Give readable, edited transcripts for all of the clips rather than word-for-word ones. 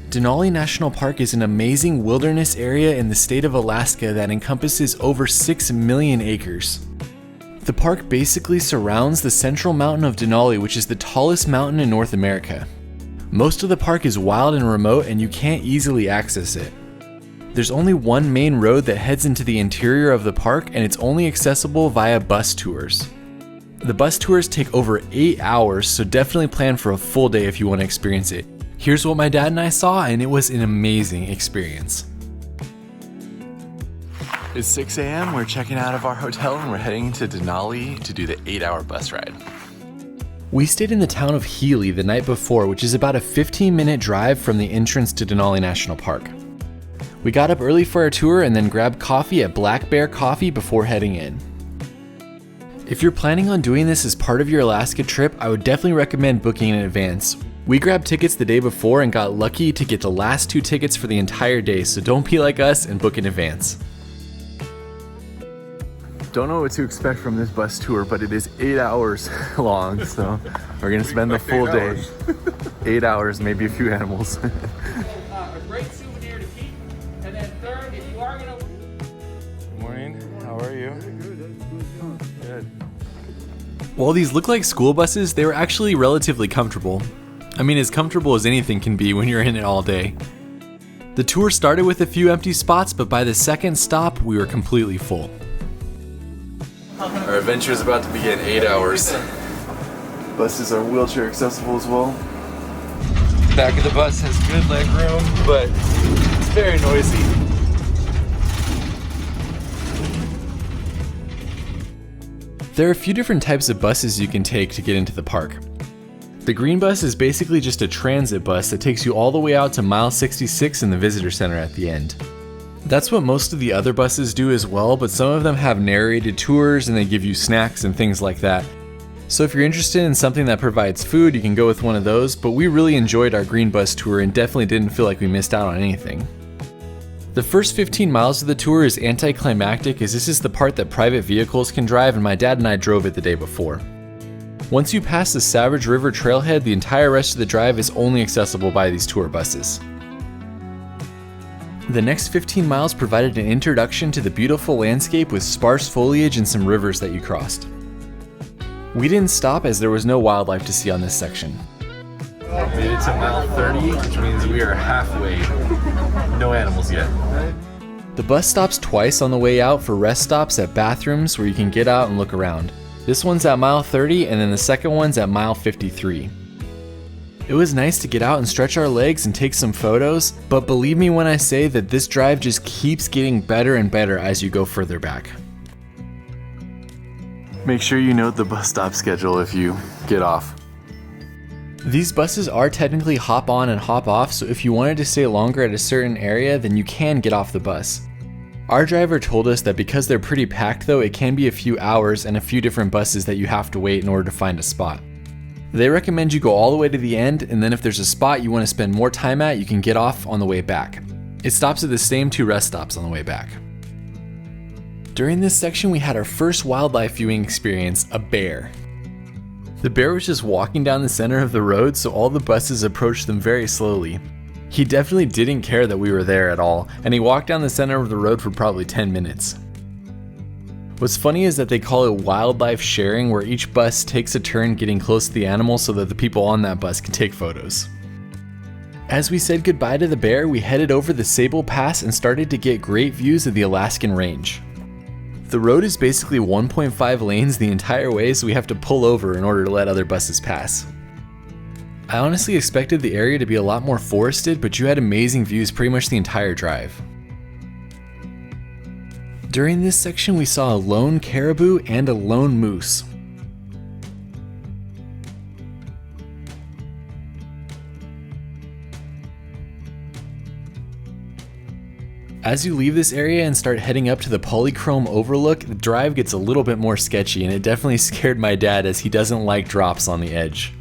Denali National Park is an amazing wilderness area in the state of Alaska that encompasses over 6 million acres. The park basically surrounds the central mountain of Denali, which is the tallest mountain in North America. Most of the park is wild and remote, and you can't easily access it. There's only one main road that heads into the interior of the park, and it's only accessible via bus tours. The bus tours take over 8 hours, so definitely plan for a full day if you want to experience it. Here's what my dad and I saw, and it was an amazing experience. It's 6 a.m. We're checking out of our hotel and we're heading to Denali to do the 8-hour bus ride. We stayed in the town of Healy the night before, which is about a 15-minute drive from the entrance to Denali National Park. We got up early for our tour and then grabbed coffee at Black Bear Coffee before heading in. If you're planning on doing this as part of your Alaska trip, I would definitely recommend booking in advance. We grabbed tickets the day before and got lucky to get the last 2 tickets for the entire day, so don't be like us and book in advance. Don't know what to expect from this bus tour, but it is 8 hours long, so we're gonna spend the full day. 8 hours, maybe a few animals. A great souvenir to keep. And then third, if you are gonna... Good morning, how are you? Good. While these look like school buses, they were actually relatively comfortable. I mean, as comfortable as anything can be when you're in it all day. The tour started with a few empty spots, but by the second stop, we were completely full. Our adventure is about to begin. 8 hours. Buses are wheelchair accessible as well. Back of the bus has good leg room, but it's very noisy. There are a few different types of buses you can take to get into the park. The green bus is basically just a transit bus that takes you all the way out to mile 66 in the visitor center at the end. That's what most of the other buses do as well, but some of them have narrated tours and they give you snacks and things like that. So if you're interested in something that provides food, you can go with one of those, but we really enjoyed our green bus tour and definitely didn't feel like we missed out on anything. The first 15 miles of the tour is anticlimactic, as this is the part that private vehicles can drive, and my dad and I drove it the day before. Once you pass the Savage River trailhead, the entire rest of the drive is only accessible by these tour buses. The next 15 miles provided an introduction to the beautiful landscape with sparse foliage and some rivers that you crossed. We didn't stop as there was no wildlife to see on this section. Made it to mile 30, which means we are halfway. No animals yet. The bus stops twice on the way out for rest stops at bathrooms where you can get out and look around. This one's at mile 30 and then the second one's at mile 53. It was nice to get out and stretch our legs and take some photos, but believe me when I say that this drive just keeps getting better and better as you go further back. Make sure you note the bus stop schedule if you get off. These buses are technically hop on and hop off, so if you wanted to stay longer at a certain area, then you can get off the bus. Our driver told us that because they're pretty packed though, it can be a few hours and a few different buses that you have to wait in order to find a spot. They recommend you go all the way to the end, and then if there's a spot you want to spend more time at, you can get off on the way back. It stops at the same 2 rest stops on the way back. During this section, we had our first wildlife viewing experience, a bear. The bear was just walking down the center of the road, so all the buses approached them very slowly. He definitely didn't care that we were there at all, and he walked down the center of the road for probably 10 minutes. What's funny is that they call it wildlife sharing, where each bus takes a turn getting close to the animal so that the people on that bus can take photos. As we said goodbye to the bear, we headed over the Sable Pass and started to get great views of the Alaskan Range. The road is basically 1.5 lanes the entire way, so we have to pull over in order to let other buses pass. I honestly expected the area to be a lot more forested, but you had amazing views pretty much the entire drive. During this section, we saw a lone caribou and a lone moose. As you leave this area and start heading up to the Polychrome Overlook, the drive gets a little bit more sketchy, and it definitely scared my dad as he doesn't like drops on the edge.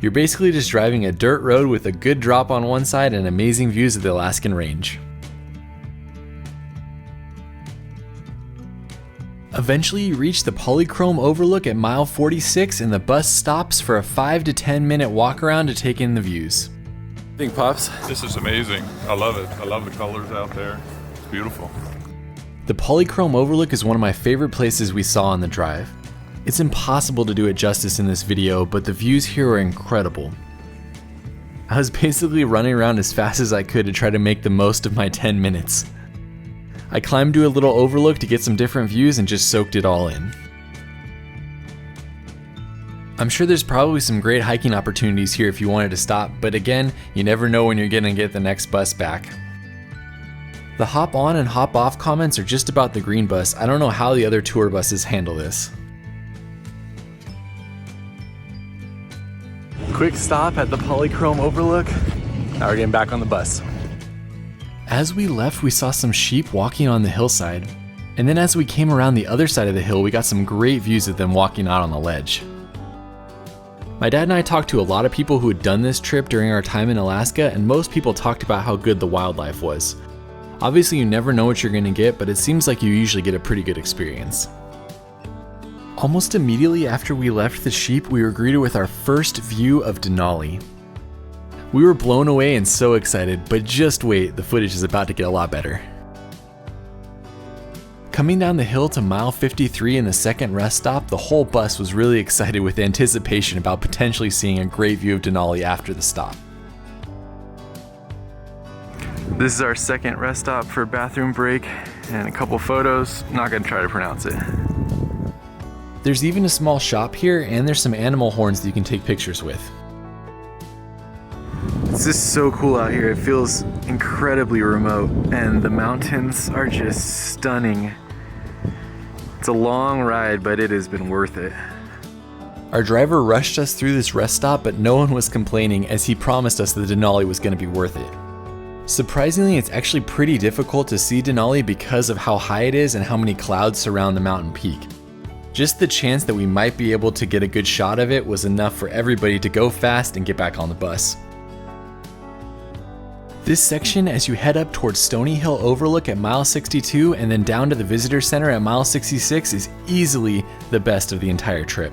You're basically just driving a dirt road with a good drop on one side and amazing views of the Alaskan Range. Eventually you reach the Polychrome Overlook at mile 46 and the bus stops for a 5 to 10 minute walk around to take in the views. Think, Pops? This is amazing. I love it. I love the colors out there. It's beautiful. The Polychrome Overlook is one of my favorite places we saw on the drive. It's impossible to do it justice in this video, but the views here are incredible. I was basically running around as fast as I could to try to make the most of my 10 minutes. I climbed to a little overlook to get some different views and just soaked it all in. I'm sure there's probably some great hiking opportunities here if you wanted to stop, but again, you never know when you're gonna get the next bus back. The hop on and hop off comments are just about the green bus. I don't know how the other tour buses handle this. Quick stop at the Polychrome Overlook. Now we're getting back on the bus. As we left, we saw some sheep walking on the hillside. And then as we came around the other side of the hill, we got some great views of them walking out on the ledge. My dad and I talked to a lot of people who had done this trip during our time in Alaska, and most people talked about how good the wildlife was. Obviously, you never know what you're going to get, but it seems like you usually get a pretty good experience. Almost immediately after we left the sheep, we were greeted with our first view of Denali. We were blown away and so excited, but just wait, the footage is about to get a lot better. Coming down the hill to mile 53 in the second rest stop, the whole bus was really excited with anticipation about potentially seeing a great view of Denali after the stop. This is our second rest stop for a bathroom break and a couple photos. I'm not gonna try to pronounce it. There's even a small shop here, and there's some animal horns that you can take pictures with. It's just so cool out here. It feels incredibly remote, and the mountains are just stunning. It's a long ride, but it has been worth it. Our driver rushed us through this rest stop, but no one was complaining as he promised us that Denali was going to be worth it. Surprisingly, it's actually pretty difficult to see Denali because of how high it is and how many clouds surround the mountain peak. Just the chance that we might be able to get a good shot of it was enough for everybody to go fast and get back on the bus. This section, as you head up towards Stony Hill Overlook at mile 62 and then down to the visitor center at mile 66, is easily the best of the entire trip.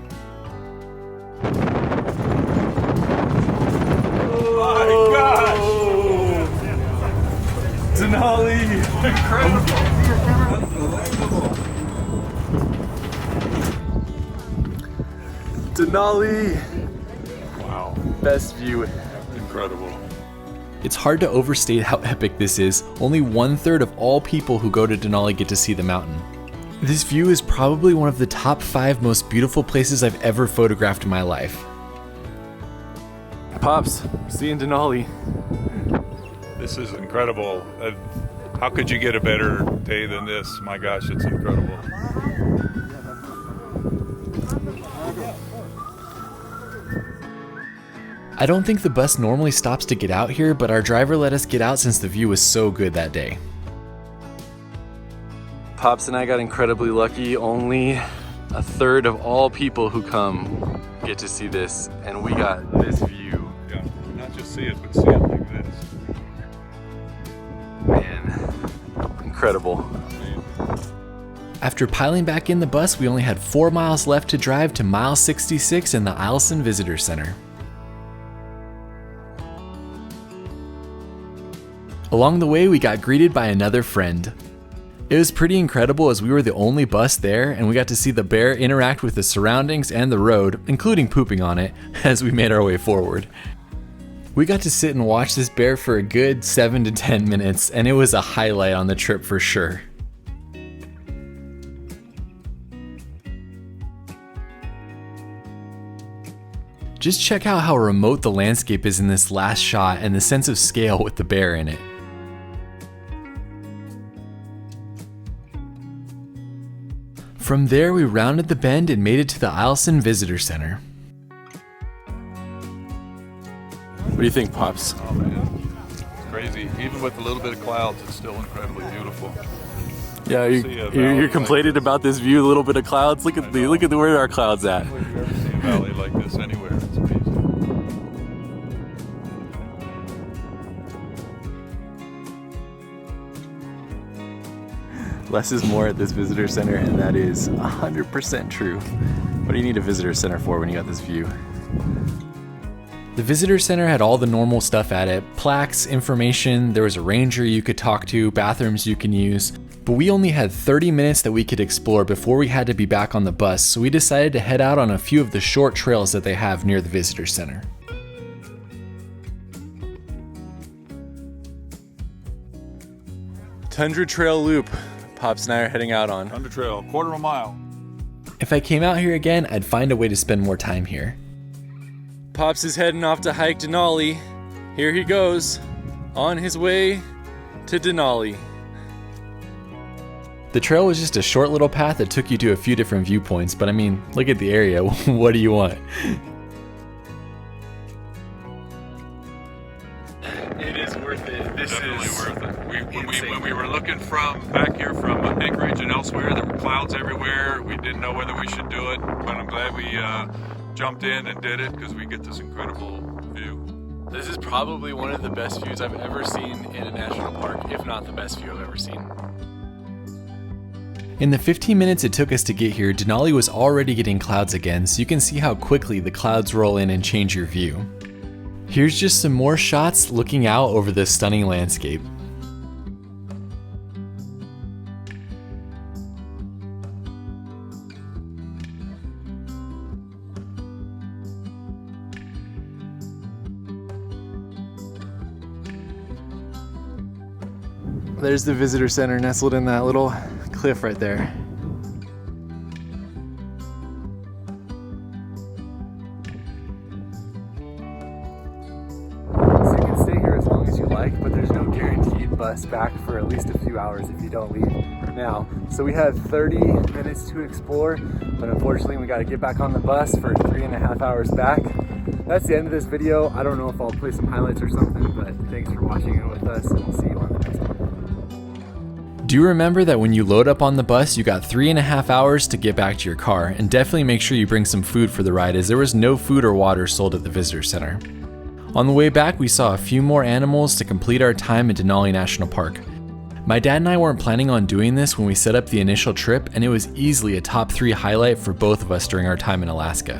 Oh my gosh! Denali! Incredible! Denali! Wow. Best view. Incredible. It's hard to overstate how epic this is. Only 1/3 of all people who go to Denali get to see the mountain. This view is probably one of the top 5 most beautiful places I've ever photographed in my life. Pops, seeing Denali. This is incredible. How could you get a better day than this? My gosh, it's incredible. I don't think the bus normally stops to get out here, but our driver let us get out since the view was so good that day. Pops and I got incredibly lucky. Only 1/3 of all people who come get to see this, and we got this view. Yeah, not just see it, but see it like this. Man, incredible. After piling back in the bus, we only had 4 miles left to drive to mile 66 in the Eielson Visitor Center. Along the way, we got greeted by another friend. It was pretty incredible as we were the only bus there, and we got to see the bear interact with the surroundings and the road, including pooping on it, as we made our way forward. We got to sit and watch this bear for a good 7 to 10 minutes, and it was a highlight on the trip for sure. Just check out how remote the landscape is in this last shot and the sense of scale with the bear in it. From there, we rounded the bend and made it to the Eielson Visitor Center. What do you think, Pops? Oh man, it's crazy. Even with a little bit of clouds, it's still incredibly beautiful. Yeah, you're complaining about this view, a little bit of clouds. Look at where our clouds at. I've never seen a valley like this anywhere. It's amazing. Less is more at this visitor center, and that is 100% true. What do you need a visitor center for when you got this view? The visitor center had all the normal stuff at it, plaques, information, there was a ranger you could talk to, bathrooms you can use, but we only had 30 minutes that we could explore before we had to be back on the bus, so we decided to head out on a few of the short trails that they have near the visitor center. Tundra Trail Loop, Pops and I are heading out on. Tundra Trail, quarter of a mile. If I came out here again, I'd find a way to spend more time here. Pops is heading off to hike Denali. Here he goes, on his way to Denali. The trail was just a short little path that took you to a few different viewpoints, but I mean, look at the area. What do you want? It is worth it. This Definitely is worth it. When we were looking from back here from Anchorage and elsewhere, there were clouds everywhere. We didn't know whether we should do it, but I'm glad we jumped in and did it because we get this incredible view. This is probably one of the best views I've ever seen in a national park, if not the best view I've ever seen. In the 15 minutes it took us to get here, Denali was already getting clouds again, so you can see how quickly the clouds roll in and change your view. Here's just some more shots looking out over this stunning landscape. There's the visitor center nestled in that little cliff right there. So you can stay here as long as you like, but there's no guaranteed bus back for at least a few hours if you don't leave now. So we have 30 minutes to explore, but unfortunately we got to get back on the bus for 3.5 hours back. That's the end of this video. I don't know if I'll play some highlights or something, but thanks for watching it with us, and we'll see you on the next one. Do you remember that when you load up on the bus, you got 3.5 hours to get back to your car, and definitely make sure you bring some food for the ride as there was no food or water sold at the visitor center. On the way back, we saw a few more animals to complete our time at Denali National Park. My dad and I weren't planning on doing this when we set up the initial trip, and it was easily a top 3 highlight for both of us during our time in Alaska.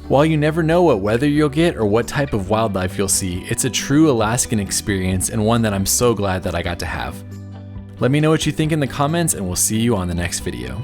While you never know what weather you'll get or what type of wildlife you'll see, it's a true Alaskan experience and one that I'm so glad that I got to have. Let me know what you think in the comments, and we'll see you on the next video.